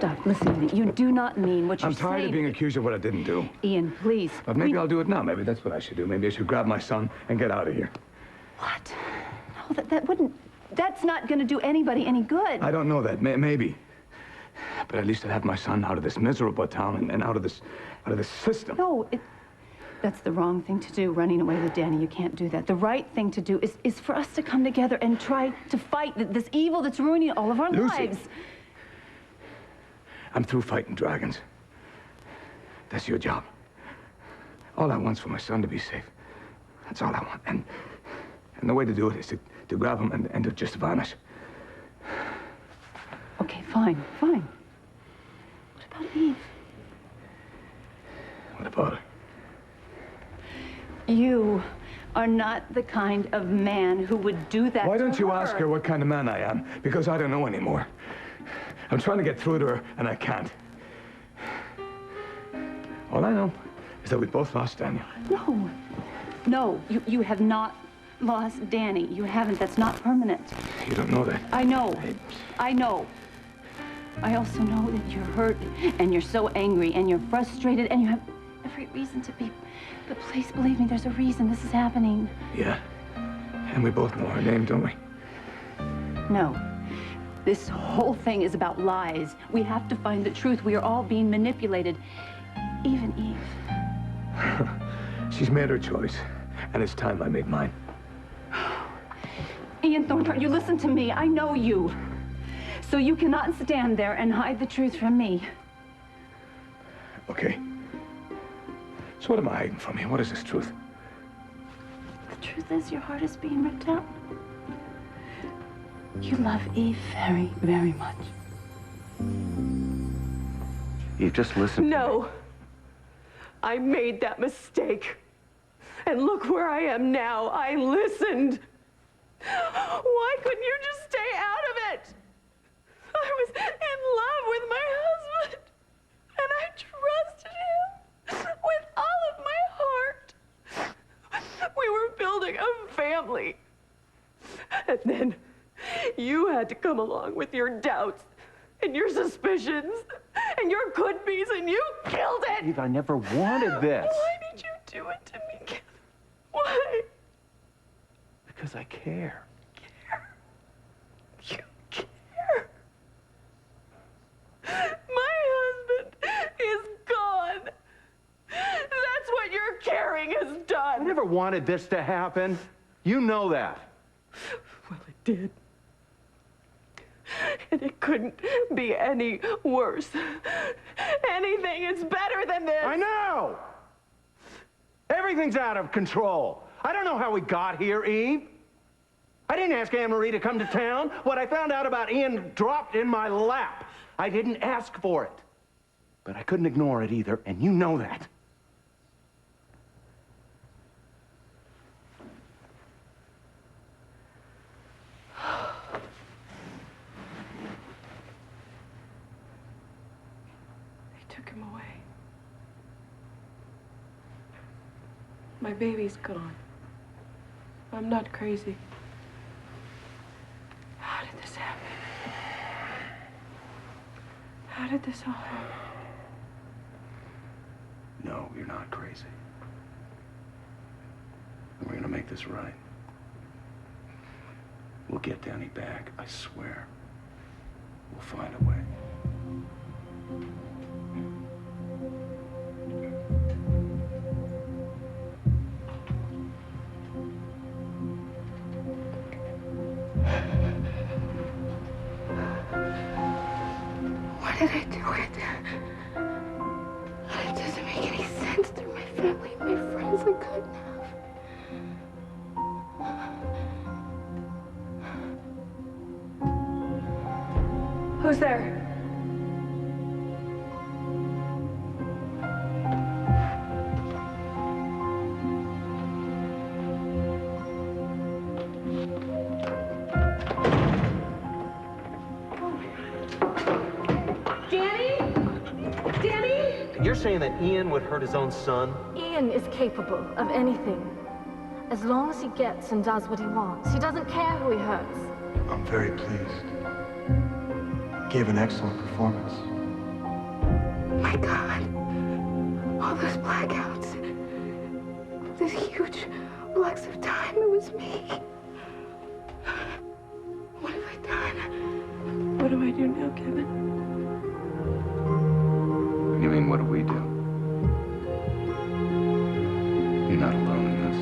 stop. Listen to me. You do not mean what you're saying. I'm tired of being accused of what I didn't do. Ian, please. But maybe I'll do it now. Maybe that's what I should do. Maybe I should grab my son and get out of here. What? No, that wouldn't... That's not going to do anybody any good. I don't know that. Maybe. But at least I'd have my son out of this miserable town and out of this system. No, that's the wrong thing to do, running away with Danny. You can't do that. The right thing to do is for us to come together and try to fight this evil that's ruining all of our lives. I'm through fighting dragons. That's your job. All I want's for my son to be safe. That's all I want. And the way to do it is to grab him and to just vanish. Okay, fine. What about Eve? What about her? You are not the kind of man who would do that. Why don't you ask her what kind of man I am? Because I don't know anymore. I'm trying to get through to her, and I can't. All I know is that we both lost Daniel. No, you have not lost Danny. You haven't. That's not permanent. You don't know that. I know. I know. I also know that you're hurt, and you're so angry, and you're frustrated, and you have every reason to be. But please believe me, there's a reason this is happening. Yeah. And we both know her name, don't we? No. This whole thing is about lies. We have to find the truth. We are all being manipulated. Even Eve. She's made her choice, and it's time I made mine. Ian Thornton, you listen to me. I know you. So you cannot stand there and hide the truth from me. Okay. So what am I hiding from you? What is this truth? The truth is your heart is being ripped out. You love Eve very, very much. Eve, just listen. No. I made that mistake. And look where I am now. I listened. Why couldn't you just stay out of it? I was in love with my husband. And I trusted him with all of my heart. We were building a family. And then you had to come along with your doubts and your suspicions and your could-be's, and you killed it! Eve, I never wanted this. Why did you do it to me, Kevin? Why? Because I care. Care? You care? My husband is gone. That's what your caring has done. I never wanted this to happen. You know that. Well, it did. And it couldn't be any worse. Anything is better than this. I know! Everything's out of control. I don't know how we got here, Eve. I didn't ask Anne-Marie to come to town. What I found out about Ian dropped in my lap. I didn't ask for it. But I couldn't ignore it either, and you know that. Took him away. My baby's gone. I'm not crazy. How did this happen? How did this all happen? No, you're not crazy. We're gonna make this right. We'll get Danny back, I swear. We'll find a way. Why did I do it? It doesn't make any sense. They're my family, my friends. I couldn't have. Who's there? You're saying that Ian would hurt his own son? Ian is capable of anything, as long as he gets and does what he wants. He doesn't care who he hurts. I'm very pleased. Gave an excellent performance. my God. All those blackouts. These huge blocks of time. It was me. What have I done? What do I do now, Kevin? You mean, what do we do? You're not alone in this.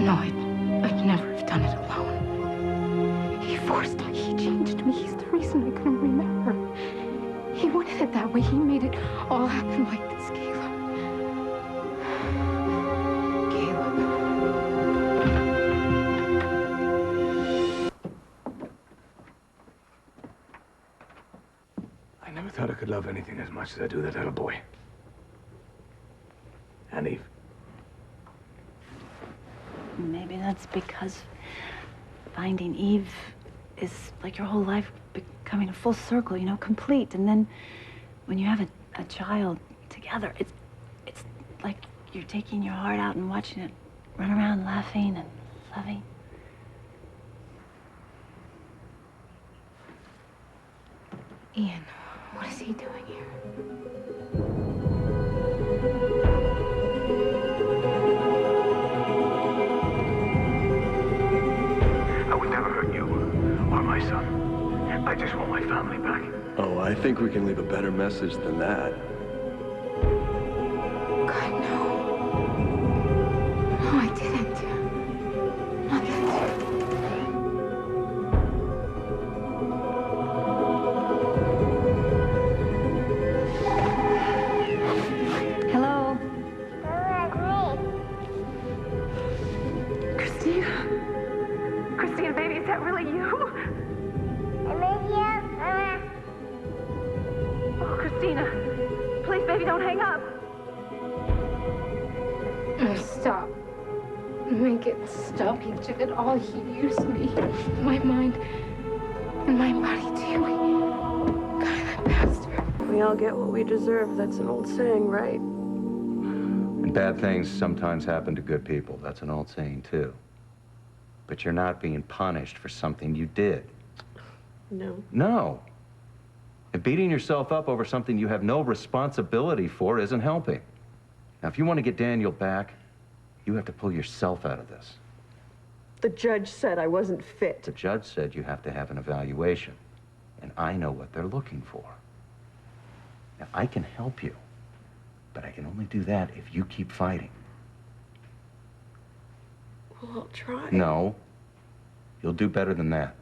No, I'd never have done it alone. He forced me. He changed me. He's the reason I couldn't remember. He wanted it that way. He made it all happen like this, Caleb. Caleb. I never thought I could love anything as much as I do that little boy. And Eve. Maybe that's because finding Eve is like your whole life becoming a full circle, you know, complete. And then when you have a child together, it's like you're taking your heart out and watching it run around laughing and loving. Ian, what is he doing here? I would never hurt you or my son. I just want my family back. Oh, I think we can leave a better message than that. God, no. No, I didn't. Not that. Hello? Christina? Christina, baby, is that really you? Oh, Christina. Please, baby, don't hang up. No, stop. Make it stop. He did it all. He used me. My mind and my body, too. God, that bastard. We all get what we deserve. That's an old saying, right? And bad things sometimes happen to good people. That's an old saying, too. But you're not being punished for something you did. No. No. And beating yourself up over something you have no responsibility for isn't helping. Now, if you want to get Daniel back, you have to pull yourself out of this. The judge said I wasn't fit. The judge said you have to have an evaluation, and I know what they're looking for. Now, I can help you, but I can only do that if you keep fighting. Well, I'll try. No, you'll do better than that.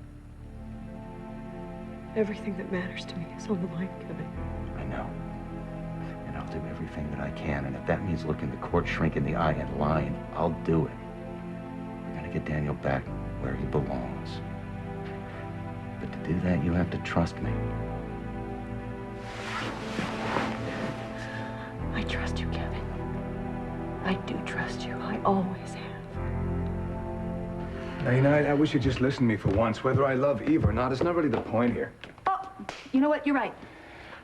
Everything that matters to me is on the line, Kevin. I know. And I'll do everything that I can, and if that means looking the court shrink in the eye and lying, I'll do it. We're gonna get Daniel back where he belongs. But to do that, you have to trust me. I trust you, Kevin. I do trust you. I always have. Now, you know, I wish you'd just listen to me for once. Whether I love Eve or not, it's not really the point here. Oh, you know what? You're right.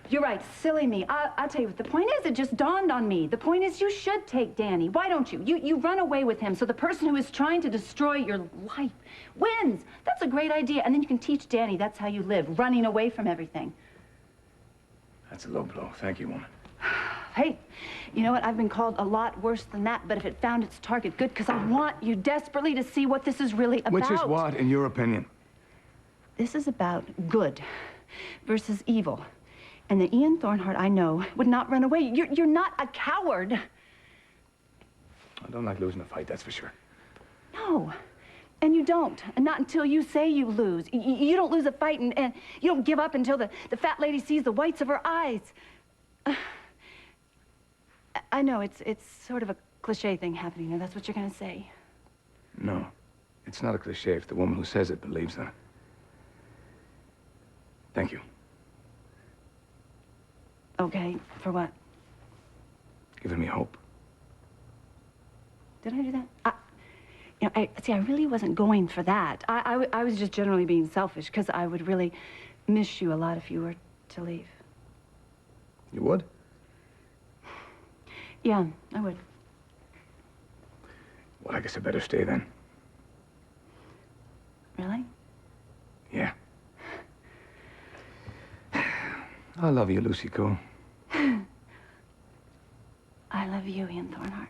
You're right. Silly me. I'll tell you what the point is. It just dawned on me. The point is you should take Danny. Why don't you? You run away with him so the person who is trying to destroy your life wins. That's a great idea. And then you can teach Danny that's how you live, running away from everything. That's a low blow. Thank you, woman. Hey, you know what? I've been called a lot worse than that, but if it found its target, good, because I want you desperately to see what this is really about. Which is what, in your opinion? This is about good versus evil. And the Ian Thornhart I know would not run away. You're not a coward. I don't like losing a fight, that's for sure. No. And you don't. And not until you say you lose. You don't lose a fight and you don't give up until the fat lady sees the whites of her eyes. I know, it's sort of a cliche thing happening, and that's what you're gonna say. No, it's not a cliche if the woman who says it believes in it. Thank you. Okay, for what? Giving me hope. Did I do that? I really wasn't going for that. I was just generally being selfish, because I would really miss you a lot if you were to leave. You would? Yeah, I would. Well, I guess I better stay then. Really? Yeah. I love you, Lucy Cole. I love you, Ian Thornhart.